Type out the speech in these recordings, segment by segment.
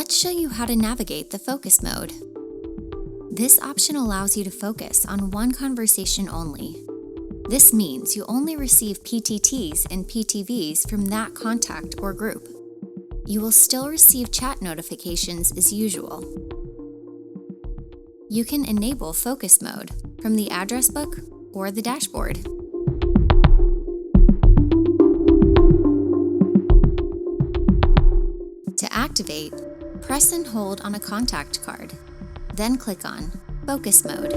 Let's show you how to navigate the focus mode. This option allows you to focus on one conversation only. This means you only receive PTTs and PTVs from that contact or group. You will still receive chat notifications as usual. You can enable focus mode from the address book or the dashboard. To activate, press and hold on a contact card, then click on Focus Mode.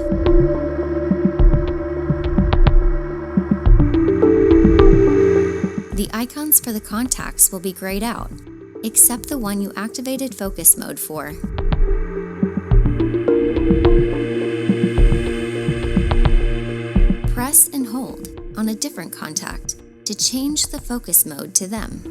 The icons for the contacts will be grayed out, except the one you activated focus mode for. Press and hold on a different contact to change the focus mode to them.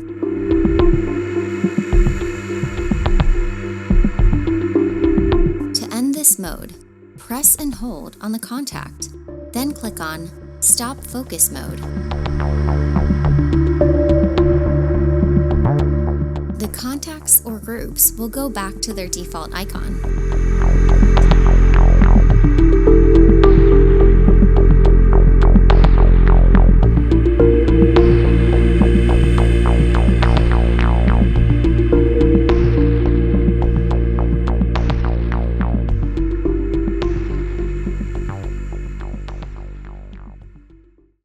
To end this mode, press and hold on the contact, then click on Stop Focus Mode. The contacts or groups will go back to their default icon.